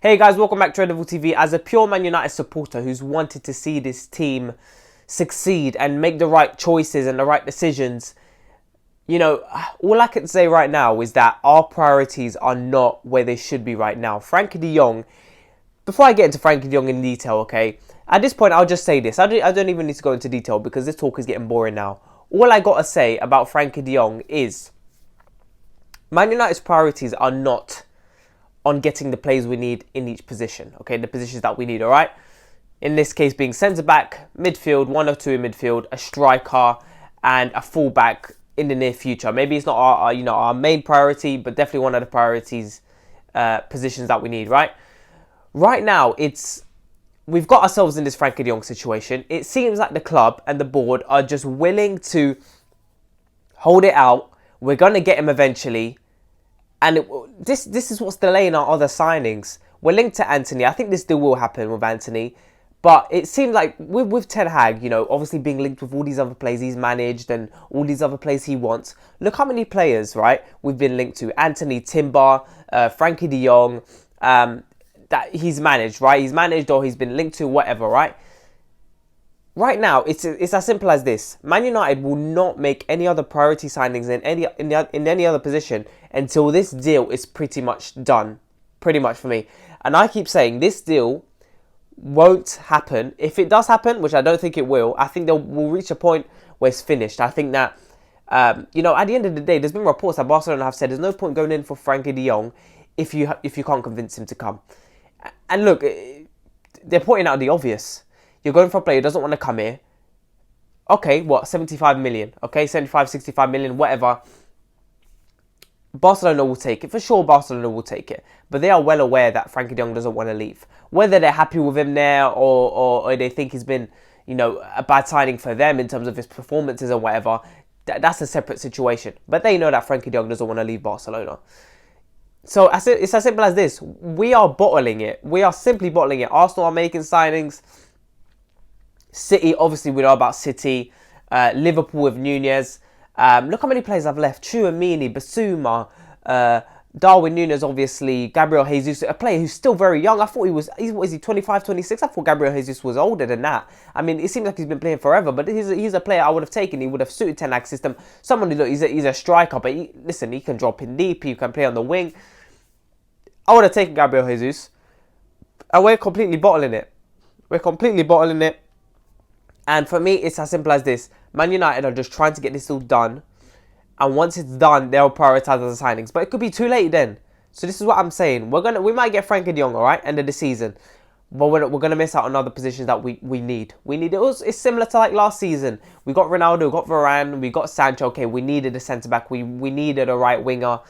Hey guys, welcome back to Red Devil TV. As a pure Man United supporter who's wanted to see this team succeed and make the right choices and the right decisions, you know, all I can say right now is that our priorities are not where they should be right now. Frankie de Jong, before I get into Frankie de Jong in detail, okay, at this point I'll just say this. I don't even need to go into detail because this talk is getting boring now. All I got to say about Frankie de Jong is Man United's priorities are not on getting the players we need in each position, okay, the positions that we need, all right? In this case being centre-back, midfield, one or two in midfield, a striker, and a full-back in the near future. Maybe it's not our main priority, but definitely one of the priorities, positions that we need, right? Right now, we've got ourselves in this Frankie de Jong situation. It seems like the club and the board are just willing to hold it out. We're going to get him eventually. And this is what's delaying our other signings. We're linked to Anthony. I think this deal will happen with Anthony. But it seemed like with Ten Hag, you know, obviously being linked with all these other players he's managed and all these other players he wants. Look how many players, right, we've been linked to. Anthony, Timber, Frankie de Jong, that he's managed, right? He's managed or he's been linked to, whatever, right? Right now, it's as simple as this. Man United will not make any other priority signings in any other position until this deal is pretty much done. Pretty much for me. And I keep saying this deal won't happen. If it does happen, which I don't think it will, I think we'll reach a point where it's finished. I think that, at the end of the day, there's been reports that Barcelona have said there's no point going in for Frankie de Jong if you can't convince him to come. And look, they're pointing out the obvious. You're going for a player who doesn't want to come here. Okay, what, 75 million? Okay, 75, 65 million, whatever. Barcelona will take it. For sure, Barcelona will take it. But they are well aware that Frankie de Jong doesn't want to leave. Whether they're happy with him there or they think he's been, a bad signing for them in terms of his performances or whatever, that's a separate situation. But they know that Frankie de Jong doesn't want to leave Barcelona. So it's as simple as this. We are bottling it. We are simply bottling it. Arsenal are making signings. City, obviously we know about City. Liverpool with Nunez. Look how many players have left. Chouamini, Basuma, Darwin Núñez, obviously. Gabriel Jesus, a player who's still very young. I thought was he 25, 26? I thought Gabriel Jesus was older than that. I mean, it seems like he's been playing forever, but he's a player I would have taken. He would have suited Ten Hag's system. Someone who, look, he's a striker, but he can drop in deep. He can play on the wing. I would have taken Gabriel Jesus. And we're completely bottling it. We're completely bottling it. And for me, it's as simple as this. Man United are just trying to get this all done. And once it's done, they'll prioritise other signings. But it could be too late then. So this is what I'm saying. We might get Frankie de Jong, all right, end of the season. But we're going to miss out on other positions that we need. It's similar to like last season. We got Ronaldo, we got Varane, we got Sancho. Okay, we needed a centre-back. We needed a right winger.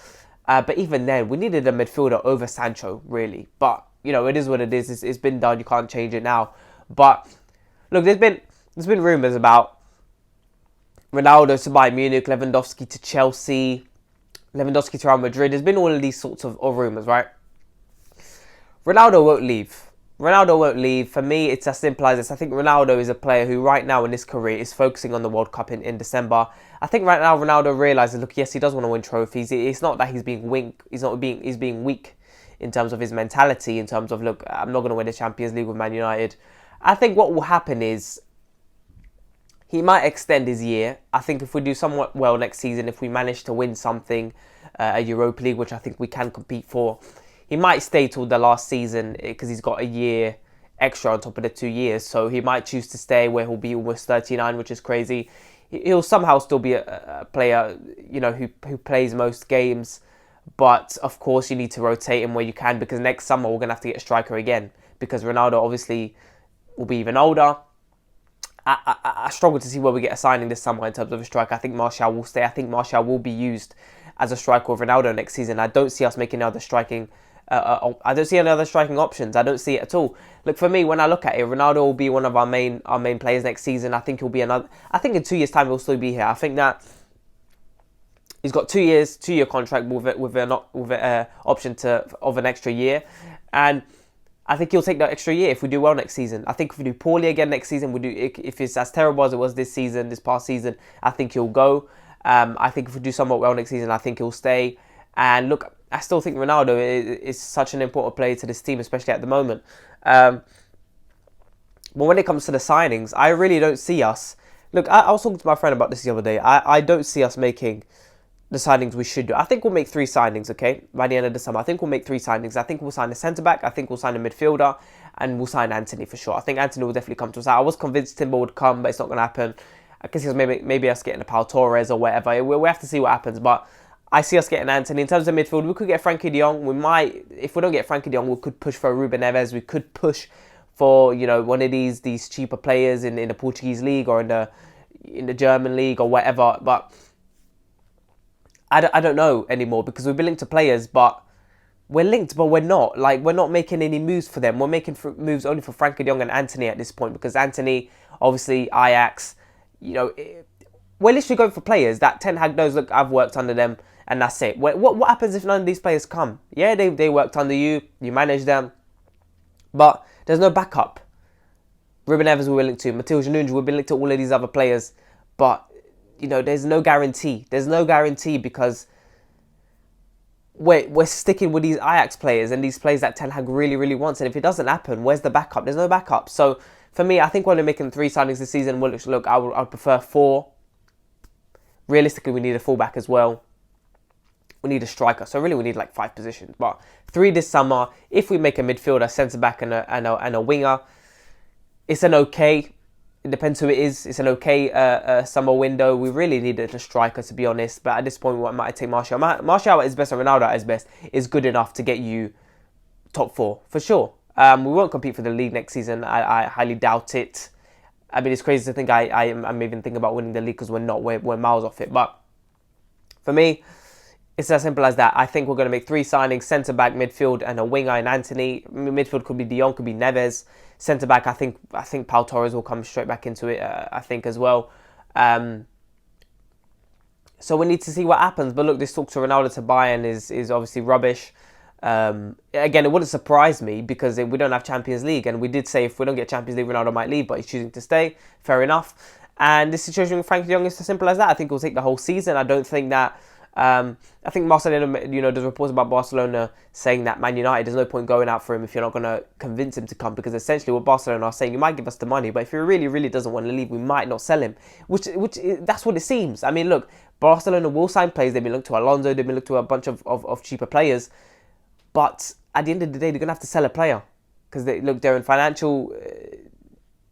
But even then, we needed a midfielder over Sancho, really. But, it is what it is. It's been done. You can't change it now. But, look, there's been rumours about Ronaldo to Bayern Munich, Lewandowski to Chelsea, Lewandowski to Real Madrid. There's been all of these sorts of rumours, right? Ronaldo won't leave. Ronaldo won't leave. For me, it's as simple as this. I think Ronaldo is a player who right now in his career is focusing on the World Cup in December. I think right now Ronaldo realises, look, yes, he does want to win trophies. It's not that he's being weak. He's being weak in terms of his mentality, in terms of, look, I'm not going to win the Champions League with Man United. I think what will happen is he might extend his year. I think if we do somewhat well next season, if we manage to win something, a Europa League, which I think we can compete for, he might stay till the last season because he's got a year extra on top of the 2 years. So he might choose to stay where he'll be almost 39, which is crazy. He'll somehow still be a player, who plays most games. But, of course, you need to rotate him where you can because next summer we're going to have to get a striker again because Ronaldo obviously will be even older. I struggle to see where we get a signing this summer in terms of a striker. I think Martial will stay. I think Martial will be used as a striker with Ronaldo next season. I don't see us making another striking. I don't see any other striking options. I don't see it at all. Look, for me, when I look at it, Ronaldo will be one of our main players next season. I think he'll be another. I think in 2 years' time he'll still be here. I think that he's got 2 years, 2-year contract with an option of an extra year, and I think he'll take that extra year if we do well next season. I think if we do poorly again next season, if it's as terrible as it was this past season, I think he'll go. I think if we do somewhat well next season, I think he'll stay. And look, I still think Ronaldo is such an important player to this team, especially at the moment. But when it comes to the signings, I really don't see us. Look, I was talking to my friend about this the other day. I don't see us making the signings we should do. I think we'll make 3 signings, okay, by the end of the summer. I think we'll make 3 signings. I think we'll sign a centre-back. I think we'll sign a midfielder. And we'll sign Anthony for sure. I think Anthony will definitely come to us. I was convinced Timber would come, but it's not going to happen. I guess it's maybe us getting a Pau Torres or whatever. We have to see what happens. But I see us getting Anthony. In terms of midfield, we could get Frankie de Jong. We might, if we don't get Frankie de Jong, we could push for Ruben Neves. We could push for, you know, one of these cheaper players in the Portuguese league or in the German league or whatever. But I don't know anymore, because we've been linked to players, but we're linked, but we're not. Like, we're not making any moves for them. We're making moves only for Frankie de Jong and Anthony at this point, because Anthony, obviously, Ajax, you know, we're literally going for players that Ten Hag knows, look, I've worked under them, and that's it. What happens if none of these players come? Yeah, they worked under you, you managed them, but there's no backup. Ruben Neves we were linked to, Matheus Nunes, we've been linked to all of these other players, but, you know, there's no guarantee. There's no guarantee, because we're sticking with these Ajax players and these players that Ten Hag really, really wants. And if it doesn't happen, where's the backup? There's no backup. So for me, I think we're only making 3 signings this season. Well, look, I would prefer 4. Realistically, we need a fullback as well. We need a striker. So really, we need like 5 positions. But 3 this summer. If we make a midfielder, centre back, and a winger, it's an okay. It depends who it is. It's an okay summer window. We really needed a striker, to be honest. But at this point, we might take Martial. Martial at his best and Ronaldo at his best is good enough to get you top 4, for sure. We won't compete for the league next season. I highly doubt it. I mean, it's crazy to think I'm even thinking about winning the league, because we're not. We're miles off it. But for me, it's as simple as that. I think we're going to make 3 signings: centre-back, midfield, and a winger in Anthony. Midfield could be De Jong, could be Neves. Centre-back, I think Pau Torres will come straight back into it, I think, as well. So we need to see what happens. But look, this talk to Ronaldo to Bayern is obviously rubbish. Again, it wouldn't surprise me, because we don't have Champions League. And we did say if we don't get Champions League, Ronaldo might leave, but he's choosing to stay. Fair enough. And this situation with Frankie de Jong is as simple as that. I think it will take the whole season. I don't think that... I think Barcelona, you know, there's reports about Barcelona saying that Man United, there's no point going out for him if you're not going to convince him to come, because essentially what Barcelona are saying, you might give us the money, but if he really, really doesn't want to leave, we might not sell him, which that's what it seems. I mean, look, Barcelona will sign players. They've been looked to Alonso, they've been looked to a bunch of cheaper players, but at the end of the day, they're going to have to sell a player, because they're in financial,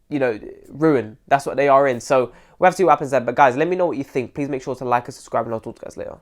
you know, ruin. That's what they are in. So we'll have to see what happens there. But guys, let me know what you think. Please make sure to like and subscribe, and I'll talk to you guys later.